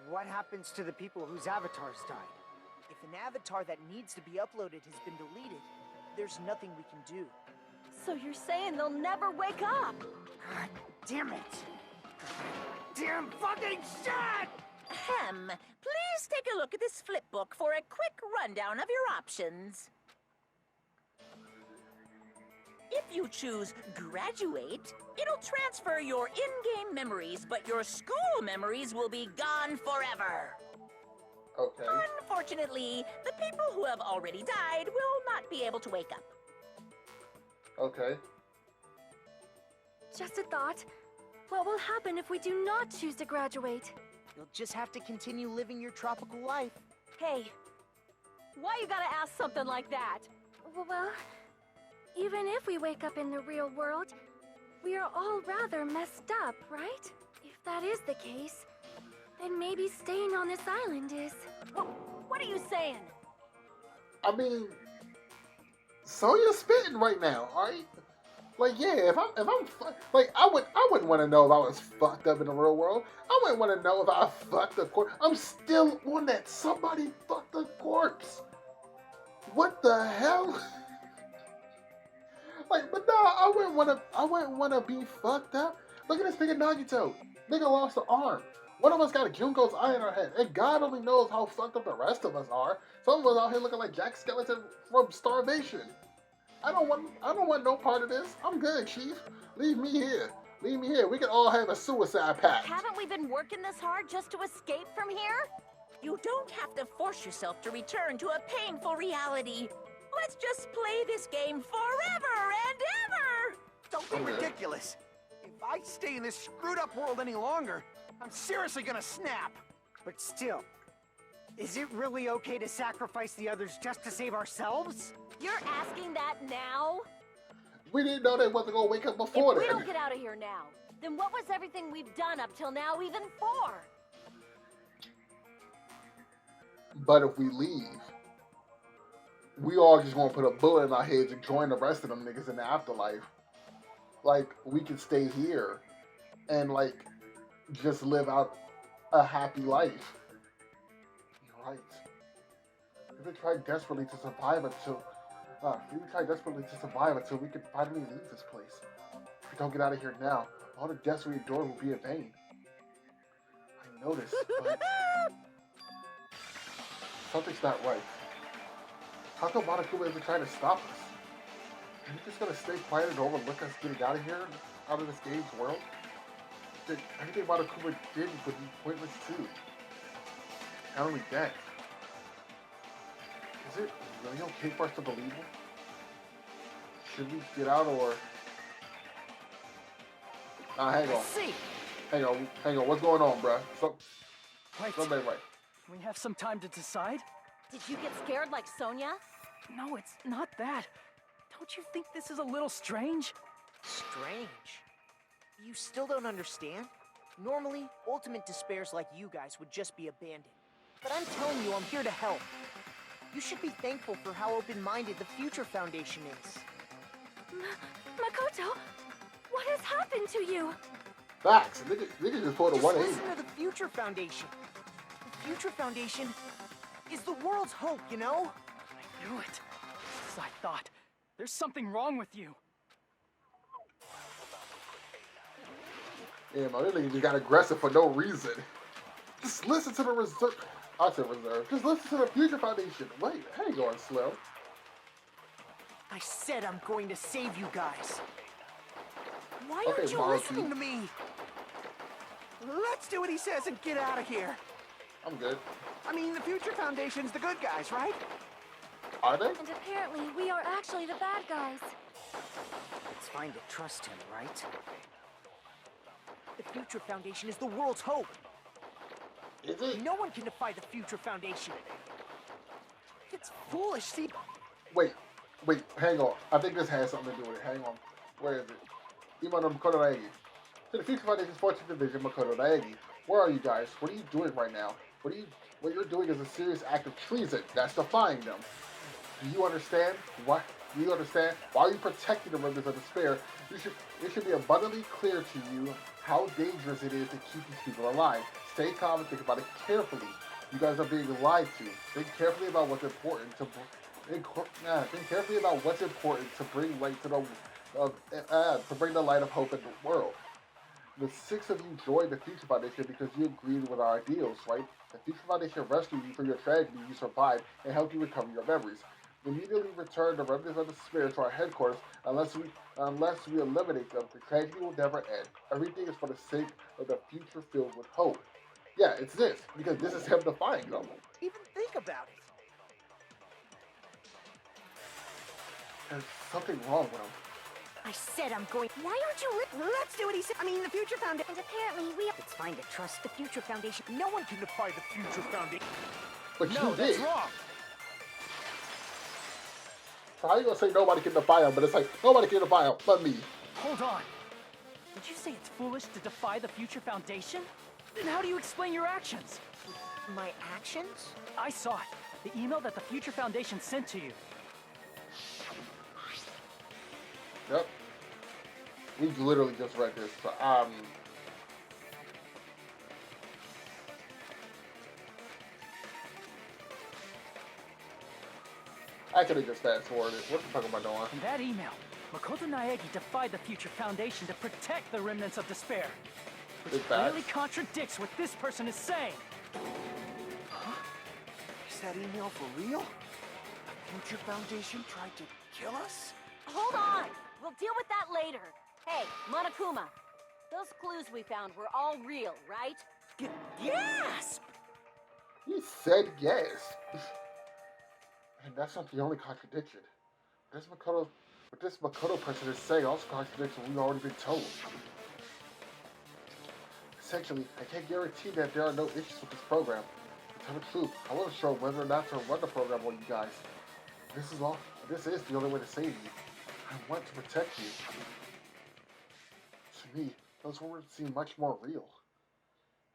What happens to the people whose avatars died? If an avatar that needs to be uploaded has been deleted, there's nothing we can do. So you're saying they'll never wake up? God damn it! Damn fucking shit! Ahem. Please take a look at this flip book for a quick rundown of your options. If you choose graduate, it'll transfer your in-game memories, but your school memories will be gone forever. Okay. Unfortunately, the people who have already died will not be able to wake up. Okay. Just a thought. What will happen if we do not choose to graduate? You'll just have to continue living your tropical life. Hey, why you gotta ask something like that? Well, even if we wake up in the real world, we are all rather messed up, right? If that is the case, then maybe staying on this island is... What are you saying? I mean, Sonya's spitting right now, alright? Like, yeah, if I'm like, I wouldn't want to know if I was fucked up in the real world. I wouldn't want to know if I fucked a corpse. I'm still on that somebody fucked a corpse. What the hell? Like, but no, I wouldn't want to be fucked up. Look at this nigga Nagito. Nigga lost an arm. One of us got a Junko's eye in our head, and God only knows how fucked up the rest of us are. Some of us out here looking like Jack Skeleton from starvation. I don't want no part of this. I'm good, Chief. Leave me here. Leave me here. We can all have a suicide pact. Haven't we been working this hard just to escape from here? You don't have to force yourself to return to a painful reality. Let's just play this game forever and ever! Don't be ridiculous. If I stay in this screwed up world any longer, I'm seriously gonna snap. But still, is it really okay to sacrifice the others just to save ourselves? You're asking that now? We didn't know they wasn't gonna wake up before If we then. don't get out of here now, then what was everything we've done up till now even for? But if we leave, we all just gonna put a bullet in our heads and join the rest of them niggas in the afterlife. Like, we could stay here and, like, just live out a happy life. You're right. We would try desperately to survive until we could finally leave this place. If we don't get out of here now, all the deaths we endure will be in vain. I know this, but something's not right. How come Monokuma isn't trying to stop us? Are you just gonna stay quiet and overlook us getting out of here, out of this game's world? Everything Monokuma did would be pointless too. Not only that, is it really okay for us to believe him? Should we get out or... hang on. See. Hang on. What's going on, bruh? Wait, Something right. we have some time to decide? Did you get scared like Sonia? No, it's not that. Don't you think this is a little strange? Strange. You still don't understand? Normally, ultimate despairs like you guys would just be abandoned. But I'm telling you, I'm here to help. You should be thankful for how open-minded the Future Foundation is. Makoto, what has happened to you? Facts. Nigga just pulled a Just 180. listen to the Future Foundation. The Future Foundation is the world's hope, you know? I knew it. Just as I thought. There's something wrong with you. Yeah, man, this nigga just got aggressive for no reason. Just listen to the reserve. I said reserve. Just listen to the Future Foundation. Wait, hang on, Slim. I said I'm going to save you guys. Why Okay, aren't you Maruki. listening to me? Let's do what he says and get out of here. I'm good. I mean, the Future Foundation's the good guys, right? Are they? And apparently, we are actually the bad guys. It's fine to trust him, right? The Future Foundation is the world's hope. Is it? No one can defy the Future Foundation. It's foolish, see? Wait, hang on. I think this has something to do with it. Hang on. Where is it? Imano Makoto Daegi. To the Future Foundation's 14th Division, Makoto Daegi. Where are you guys? What are you doing right now? What you're doing is a serious act of treason. That's defying them. Do you understand? What? Do you understand? Why are you protecting the members of despair? It should be abundantly clear to you how dangerous it is to keep these people alive. Stay calm and think about it carefully. You guys are being lied to. Think carefully about what's important to bring light to the to bring the light of hope in the world. The 6 of you joined the Future Foundation because you agreed with our ideals, right? The Future Foundation rescued you from your tragedy, you survived, and helped you recover your memories. We immediately return the remnants of the spirit to our headquarters unless we eliminate them. The tragedy will never end. Everything is for the sake of the future filled with hope. Yeah, it's this, because this is him defying them. Even think about it. There's something wrong with him. I said I'm going. Why aren't you Let's do what he said. I mean, the Future Foundation. And apparently we. It's fine to trust the Future Foundation. No one can defy the Future Foundation. But No, you that's did. wrong. So how you gonna say nobody can defy him, but it's like, nobody can defy him but me. Hold on. Did you say it's foolish to defy the Future Foundation? Then how do you explain your actions? My actions? I saw it. The email that the Future Foundation sent to you. Yep. We literally just read this. So, I could have just fast forwarded. What the fuck am I doing? In that email, Makoto Naegi defied the Future Foundation to protect the remnants of despair. Which Big facts. clearly contradicts what this person is saying. Huh? Is that email for real? The Future Foundation tried to kill us? Hold on. We'll deal with that later. Hey, Monokuma. Those clues we found were all real, right? Yes! He said yes. And that's not the only contradiction. What this Makoto person is saying also contradicts what we've already been told. Essentially, I can't guarantee that there are no issues with this program. To tell the truth, I wasn't sure whether or not to run the program on you guys. This is the only way to save you. I want to protect you. To me, those words seem much more real.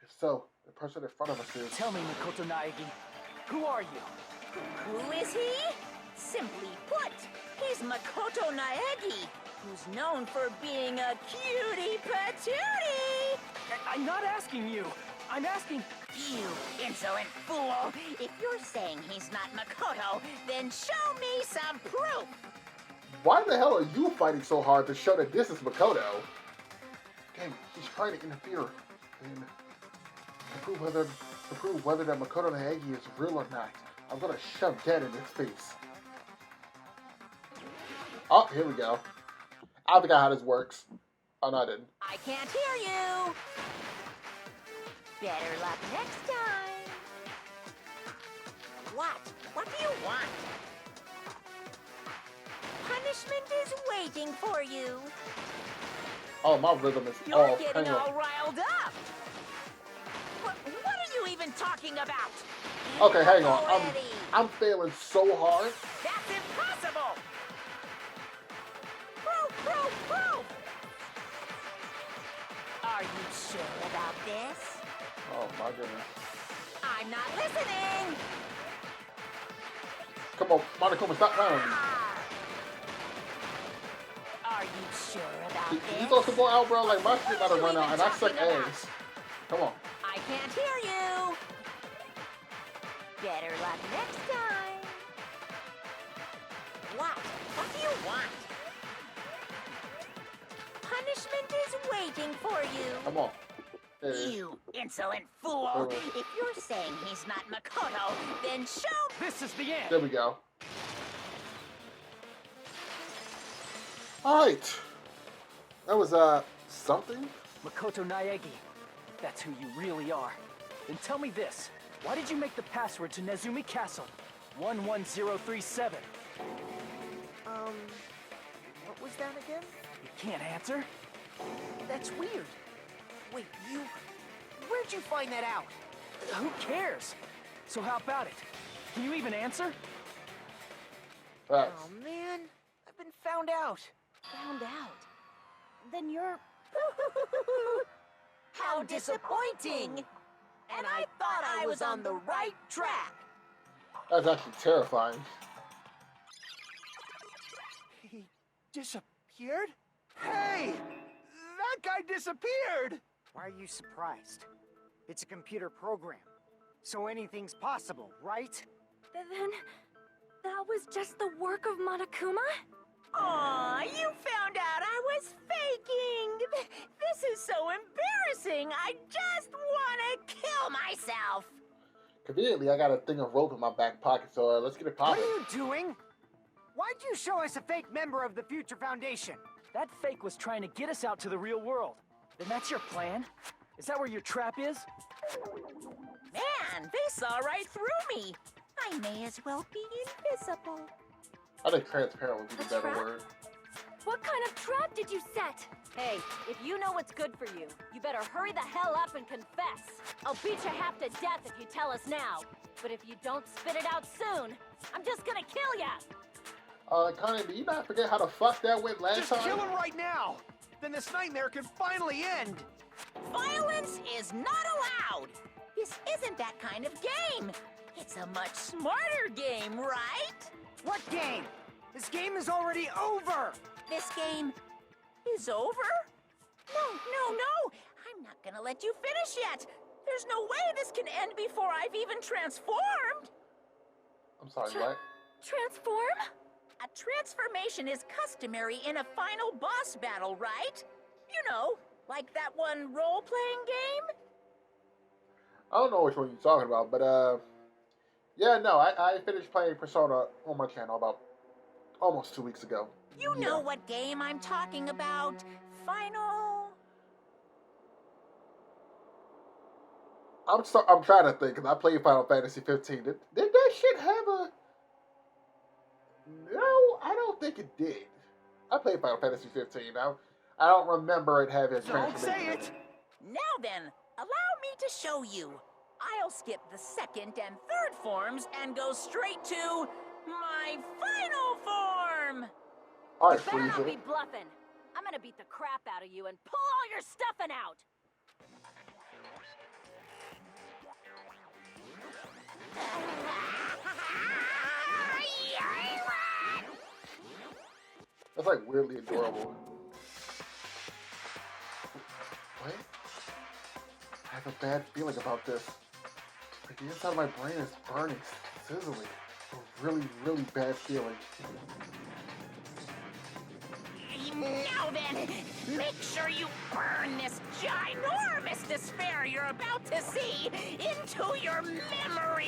If so, the person in front of us is... Tell me, Makoto Naegi, who are you? Who is he? Simply put, he's Makoto Naegi, who's known for being a cutie patootie. I'm not asking you. I'm asking... You insolent fool! If you're saying he's not Makoto, then show me some proof! Why the hell are you fighting so hard to show that this is Makoto? Dang, he's trying to interfere and to prove whether that Makoto Naegi is real or not. I'm gonna shove that in his face. Oh, here we go. I forgot how this works. Oh, no, I didn't. I can't hear you! Better luck next time! What? What do you want? Punishment is waiting for you! Oh, my rhythm is You're all getting kind all of... riled up! What are you even talking about? Okay, hang on. Already. I'm failing so hard. That's impossible! Proof! Are you sure about this? Oh, my goodness. I'm not listening! Come on, Monokuma, stop playing with me. Are you sure about You this? throw some more out, bro. Like, my shit about to What are run you out, and I even suck talking about? ass. Come on. I can't hear you! Better luck next time! What? What do you want? Punishment is waiting for you! Come on. There it is. You insolent fool! Oh. If you're saying he's not Makoto, then show... This is the end. There we go. Alright. That was, something? Makoto Naegi, that's who you really are. Then tell me this. Why did you make the password to Nezumi Castle? 11037. What was that again? You can't answer? That's weird. Wait, where'd you find that out? Who cares? So how about it? Can you even answer? Facts. Oh man, I've been found out. Found out. Then you're. How disappointing! And I thought I was on the right track! That's actually terrifying. He disappeared? Hey! That guy disappeared! Why are you surprised? It's a computer program, so anything's possible, right? Then. That was just the work of Monokuma? Aw, you found out I was faking! This is so embarrassing! embarrassing. I just want to kill myself. Conveniently, I got a thing of rope in my back pocket, so let's get it What popping. are you doing? Why'd you show us a fake member of the Future Foundation? That fake was trying to get us out to the real world. Then that's your plan? Is that where your trap is? Man, they saw right through me. I may as well be invisible. I think transparent would be the A better trap? word. What kind of trap did you set? Hey, if you know what's good for you, you better hurry the hell up and confess. I'll beat you half to death if you tell us now. But if you don't spit it out soon, I'm just gonna kill ya! Connie, do you not forget how the fuck that went last Just time? kill him right now! Then this nightmare can finally end! Violence is not allowed. This isn't that kind of game. It's a much smarter game, right? What game? This game is already over! This game is over? No. I'm not gonna let you finish yet. There's no way this can end before I've even transformed. I'm sorry, what? Transform? A transformation is customary in a final boss battle, right? You know, like that one role-playing game? I don't know which one you're talking about, but yeah, no, I finished playing Persona on my channel about almost 2 weeks ago. You know what game I'm talking about. Final... I'm trying to think, because I played Final Fantasy 15. Did that shit have a... No, I don't think it did. I played Final Fantasy 15. I don't remember it having Don't transformation say in it! Now then, allow me to show you. I'll skip the second and third forms and go straight to my final form. All right, You better not Frieza. be bluffing. I'm gonna beat the crap out of you and pull all your stuffing out! That's like weirdly adorable. What? I have a bad feeling about this. Like the inside of my brain is burning, sizzling. A really, really bad feeling. Now then, make sure you burn this ginormous despair you're about to see into your memory.